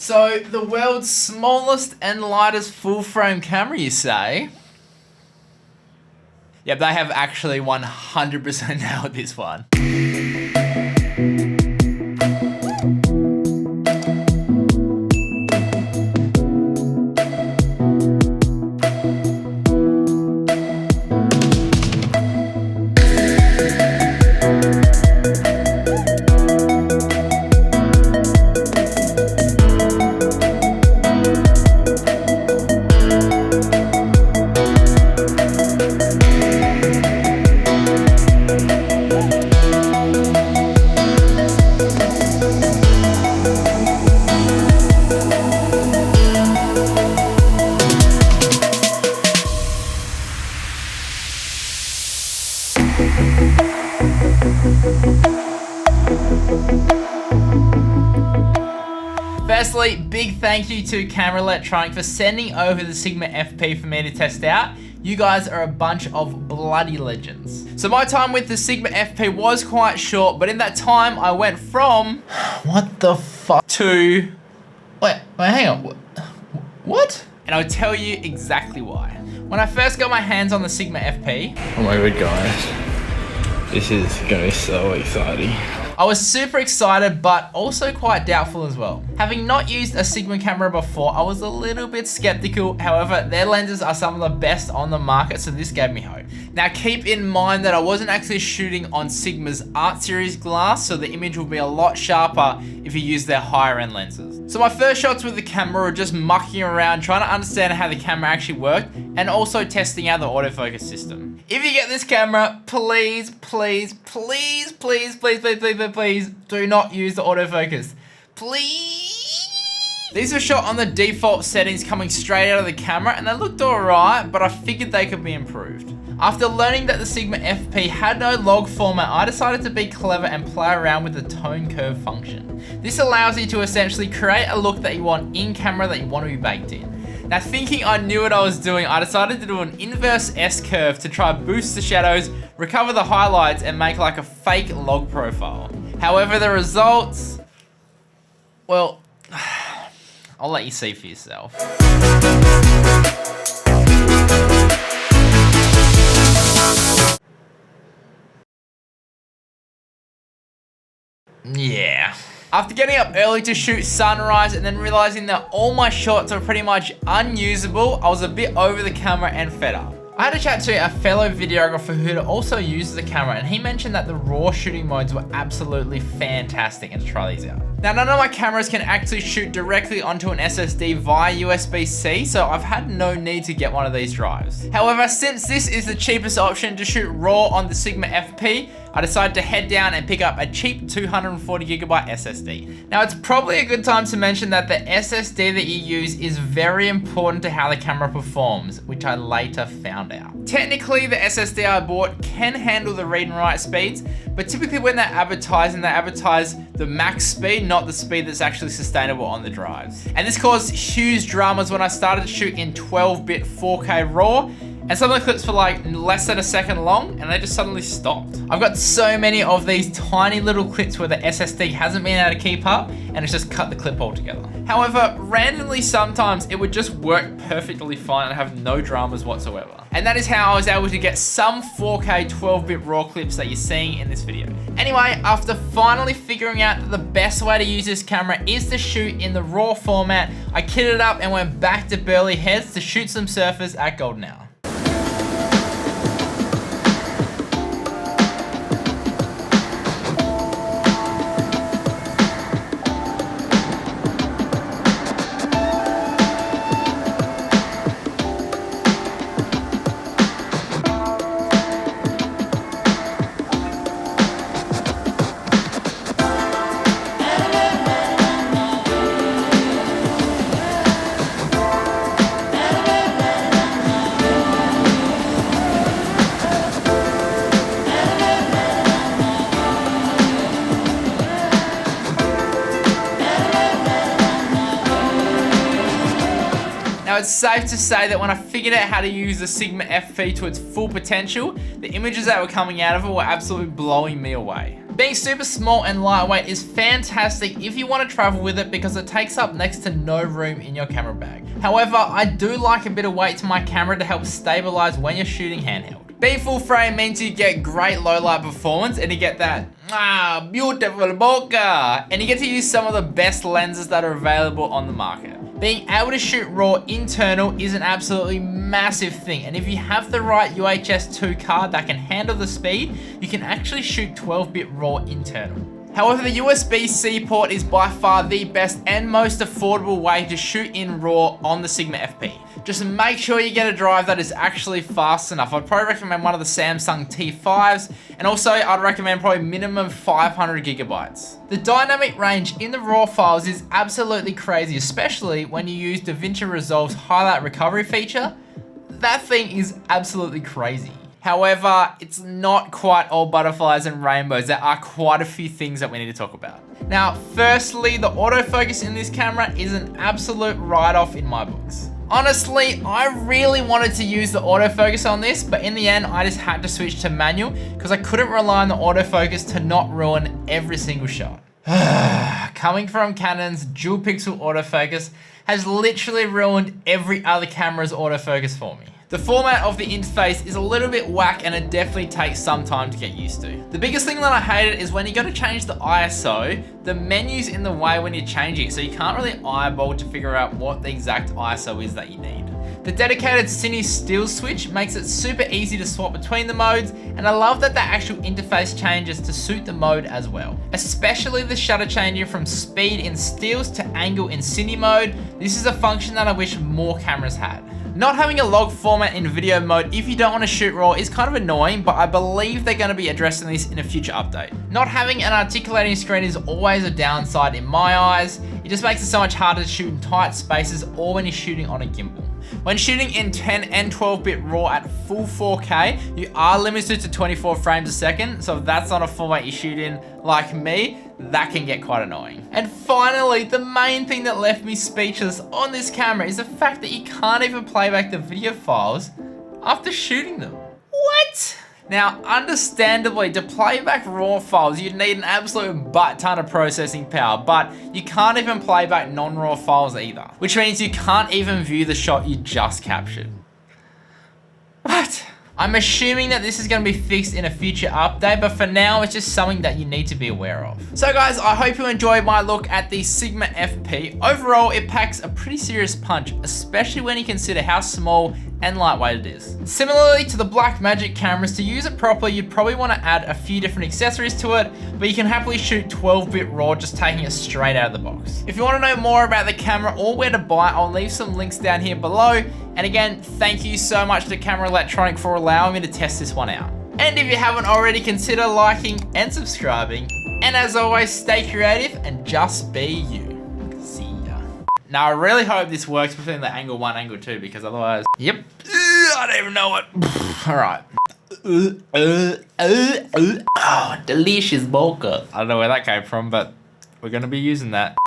So, the world's smallest and lightest full-frame camera, you say? Yep, they have actually 100% nailed this one. Firstly, big thank you to Camera Electronic for sending over the Sigma FP for me to test out. You guys are a bunch of bloody legends. So my time with the Sigma FP was quite short, but in that time I went from what the fuck to wait, hang on, what? And I'll tell you exactly why. When I first got my hands on the Sigma FP, oh my god guys, this is gonna be so exciting. I was super excited, but also quite doubtful as well. Having not used a Sigma camera before, I was a little bit skeptical. However, their lenses are some of the best on the market, so this gave me hope. Now keep in mind that I wasn't actually shooting on Sigma's Art Series glass, so the image will be a lot sharper if you use their higher end lenses. So my first shots with the camera were just mucking around, trying to understand how the camera actually worked, and also testing out the autofocus system. If you get this camera, please, please, please, please, please, please, please, please, please do not use the autofocus. Please. These were shot on the default settings coming straight out of the camera, and they looked alright, but I figured they could be improved. After learning that the Sigma FP had no log format, I decided to be clever and play around with the tone curve function. This allows you to essentially create a look that you want in camera that you want to be baked in. Now thinking I knew what I was doing, I decided to do an inverse S-curve to try boost the shadows, recover the highlights, and make like a fake log profile. However, the results, well, I'll let you see for yourself. Yeah. After getting up early to shoot sunrise and then realizing that all my shots are pretty much unusable, I was a bit over the camera and fed up. I had a chat to a fellow videographer who also uses the camera, and he mentioned that the raw shooting modes were absolutely fantastic and to try these out. Now, none of my cameras can actually shoot directly onto an SSD via USB-C, so I've had no need to get one of these drives. However, since this is the cheapest option to shoot raw on the Sigma FP, I decided to head down and pick up a cheap 240GB SSD. Now, it's probably a good time to mention that the SSD that you use is very important to how the camera performs, which I later found out. Technically, the SSD I bought can handle the read and write speeds, but typically when they're advertising, they advertise the max speed, not the speed that's actually sustainable on the drives. And this caused huge dramas when I started to shoot in 12-bit 4K RAW, and some of the clips were like less than a second long, and they just suddenly stopped. I've got so many of these tiny little clips where the SSD hasn't been able to keep up, and it's just cut the clip altogether. However, randomly sometimes it would just work perfectly fine and have no dramas whatsoever. And that is how I was able to get some 4K 12-bit RAW clips that you're seeing in this video. Anyway, after finally figuring out that the best way to use this camera is to shoot in the RAW format, I kitted up and went back to Burleigh Heads to shoot some surfers at Golden Hour. Now it's safe to say that when I figured out how to use the Sigma FP to its full potential, the images that were coming out of it were absolutely blowing me away. Being super small and lightweight is fantastic if you want to travel with it because it takes up next to no room in your camera bag. However, I do like a bit of weight to my camera to help stabilize when you're shooting handheld. Being full frame means you get great low light performance and you get that beautiful bokeh, and you get to use some of the best lenses that are available on the market. Being able to shoot RAW internal is an absolutely massive thing, and if you have the right UHS 2 card that can handle the speed, you can actually shoot 12-bit RAW internal. However, the USB-C port is by far the best and most affordable way to shoot in RAW on the Sigma FP. Just make sure you get a drive that is actually fast enough. I'd probably recommend one of the Samsung T5s, and also I'd recommend probably minimum 500 gigabytes. The dynamic range in the RAW files is absolutely crazy, especially when you use DaVinci Resolve's highlight recovery feature. That thing is absolutely crazy. However, it's not quite all butterflies and rainbows. There are quite a few things that we need to talk about. Now, firstly, the autofocus in this camera is an absolute write-off in my books. Honestly, I really wanted to use the autofocus on this, but in the end, I just had to switch to manual because I couldn't rely on the autofocus to not ruin every single shot. Coming from Canon's dual pixel autofocus has literally ruined every other camera's autofocus for me. The format of the interface is a little bit whack and it definitely takes some time to get used to. The biggest thing that I hated is when you go to change the ISO, the menu's in the way when you change it, so you can't really eyeball to figure out what the exact ISO is that you need. The dedicated Cine still switch makes it super easy to swap between the modes, and I love that the actual interface changes to suit the mode as well. Especially the shutter changing from speed in stills to angle in Cine mode. This is a function that I wish more cameras had. Not having a log format in video mode if you don't want to shoot RAW is kind of annoying, but I believe they're going to be addressing this in a future update. Not having an articulating screen is always a downside in my eyes. It just makes it so much harder to shoot in tight spaces or when you're shooting on a gimbal. When shooting in 10 and 12-bit RAW at full 4K, you are limited to 24 frames a second, so if that's not a format you shoot in like me, that can get quite annoying. And finally, the main thing that left me speechless on this camera is the fact that you can't even play back the video files after shooting them. What? Now, understandably, to play back RAW files, you'd need an absolute butt ton of processing power, but you can't even play back non-RAW files either, which means you can't even view the shot you just captured. What? I'm assuming that this is going to be fixed in a future update, but for now, it's just something that you need to be aware of. So guys, I hope you enjoyed my look at the Sigma FP. Overall, it packs a pretty serious punch, especially when you consider how small and lightweight it is. Similarly to the Blackmagic cameras, to use it properly, you'd probably want to add a few different accessories to it, but you can happily shoot 12-bit RAW just taking it straight out of the box. If you want to know more about the camera or where to buy it, I'll leave some links down here below. And again, thank you so much to Camera Electronic for allowing me to test this one out. And if you haven't already, consider liking and subscribing. And as always, stay creative and just be you. See ya. Now, I really hope this works between the angle 1 and angle 2, because otherwise, yep. I don't even know what. All right. Oh, delicious bokeh. I don't know where that came from, but we're gonna be using that.